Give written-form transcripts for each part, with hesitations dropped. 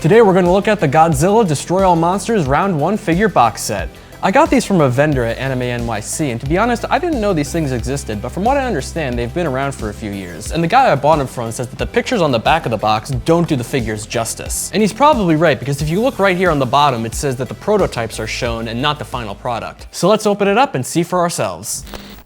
Today we're going to look at the Godzilla Destroy All Monsters Round 1 figure box set. I got these from a vendor at Anime NYC, and to be honest, I didn't know these things existed, but from what I understand, they've been around for a few years. And the guy I bought them from says that the pictures on the back of the box don't do the figures justice. And he's probably right, because if you look right here on the bottom, it says that the prototypes are shown and not the final product. So let's open it up and see for ourselves.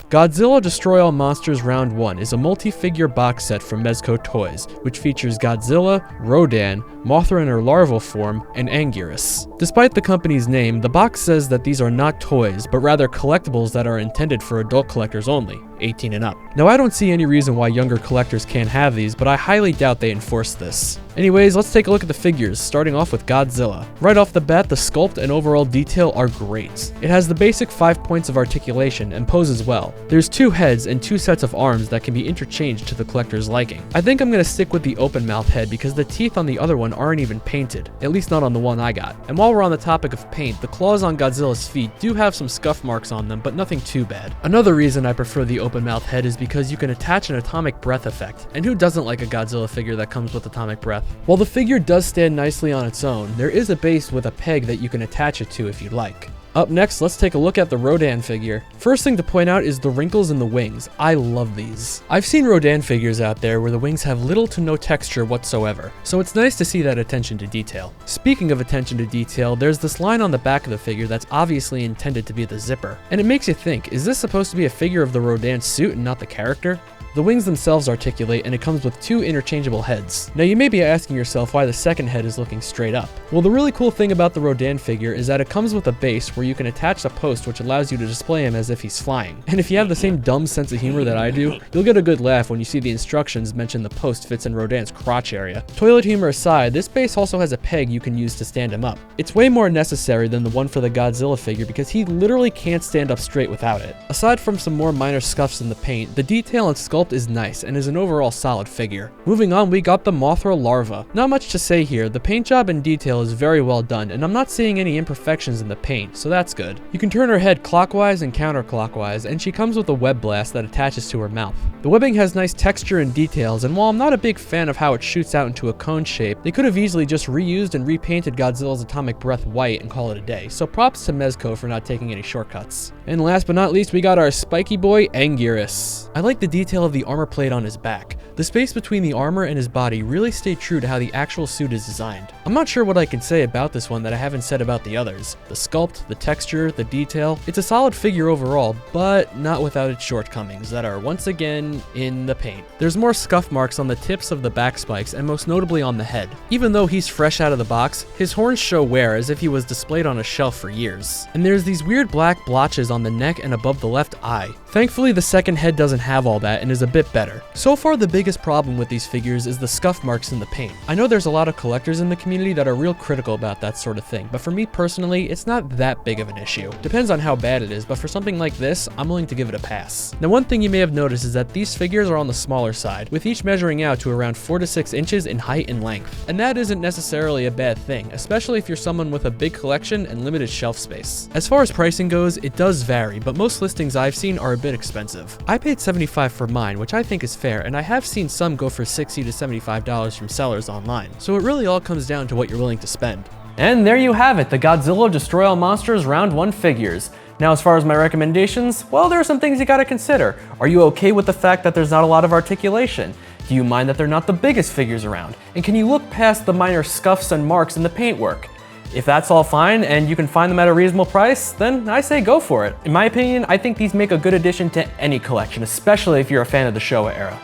Godzilla Destroy All Monsters Round 1 is a multi-figure box set from Mezco Toys, which features Godzilla, Rodan, Mothra in her larval form, and Anguirus. Despite the company's name, the box says that these are not toys, but rather collectibles that are intended for adult collectors only, 18 and up. Now, I don't see any reason why younger collectors can't have these, but I highly doubt they enforce this. Anyways, let's take a look at the figures, starting off with Godzilla. Right off the bat, the sculpt and overall detail are great. It has the basic 5 points of articulation and poses well. There's 2 heads and 2 sets of arms that can be interchanged to the collector's liking. I think I'm going to stick with the open mouth head because the teeth on the other one aren't even painted, at least not on the one I got. And while we're on the topic of paint, the claws on Godzilla's feet do have some scuff marks on them, but nothing too bad. Another reason I prefer the open mouth head is because you can attach an atomic breath effect, and who doesn't like a Godzilla figure that comes with atomic breath? While the figure does stand nicely on its own, there is a base with a peg that you can attach it to if you'd like. Up next, let's take a look at the Rodan figure. First thing to point out is the wrinkles in the wings. I love these. I've seen Rodan figures out there where the wings have little to no texture whatsoever, so it's nice to see that attention to detail. Speaking of attention to detail, there's this line on the back of the figure that's obviously intended to be the zipper, and it makes you think, is this supposed to be a figure of the Rodan suit and not the character? The wings themselves articulate, and it comes with 2 interchangeable heads. Now you may be asking yourself why the second head is looking straight up. Well, the really cool thing about the Rodan figure is that it comes with a base where you can attach a post which allows you to display him as if he's flying. And if you have the same dumb sense of humor that I do, you'll get a good laugh when you see the instructions mention the post fits in Rodan's crotch area. Toilet humor aside, this base also has a peg you can use to stand him up. It's way more necessary than the one for the Godzilla figure because he literally can't stand up straight without it. Aside from some more minor scuffs in the paint, the detail and sculpt is nice and is an overall solid figure. Moving on, we got the Mothra larva. Not much to say here, the paint job and detail is very well done, and I'm not seeing any imperfections in the paint, so that's good. You can turn her head clockwise and counterclockwise, and she comes with a web blast that attaches to her mouth. The webbing has nice texture and details, and while I'm not a big fan of how it shoots out into a cone shape, they could have easily just reused and repainted Godzilla's atomic breath white and call it a day, so props to Mezco for not taking any shortcuts. And last but not least, we got our spiky boy Anguirus. I like the detail of the armor plate on his back. The space between the armor and his body really stayed true to how the actual suit is designed. I'm not sure what I can say about this one that I haven't said about the others. The sculpt, the texture, the detail, it's a solid figure overall, but not without its shortcomings that are once again in the paint. There's more scuff marks on the tips of the back spikes and most notably on the head. Even though he's fresh out of the box, his horns show wear as if he was displayed on a shelf for years. And there's these weird black blotches on the neck and above the left eye. Thankfully, the second head doesn't have all that and is a bit better. So far, the biggest problem with these figures is the scuff marks in the paint. I know there's a lot of collectors in the community that are real critical about that sort of thing, but for me personally, it's not that big of an issue. Depends on how bad it is, but for something like this, I'm willing to give it a pass. Now, one thing you may have noticed is that these figures are on the smaller side, with each measuring out to around 4 to 6 inches in height and length. And that isn't necessarily a bad thing, especially if you're someone with a big collection and limited shelf space. As far as pricing goes, it does vary, but most listings I've seen are a bit expensive. I paid $75 for mine, which I think is fair, and I have seen some go for $60 to $75 from sellers online. So it really all comes down to what you're willing to spend. And there you have it, the Godzilla Destroy All Monsters Round 1 figures. Now, as far as my recommendations, well, there are some things you gotta consider. Are you okay with the fact that there's not a lot of articulation? Do you mind that they're not the biggest figures around? And can you look past the minor scuffs and marks in the paintwork? If that's all fine and you can find them at a reasonable price, then I say go for it. In my opinion, I think these make a good addition to any collection, especially if you're a fan of the Showa era.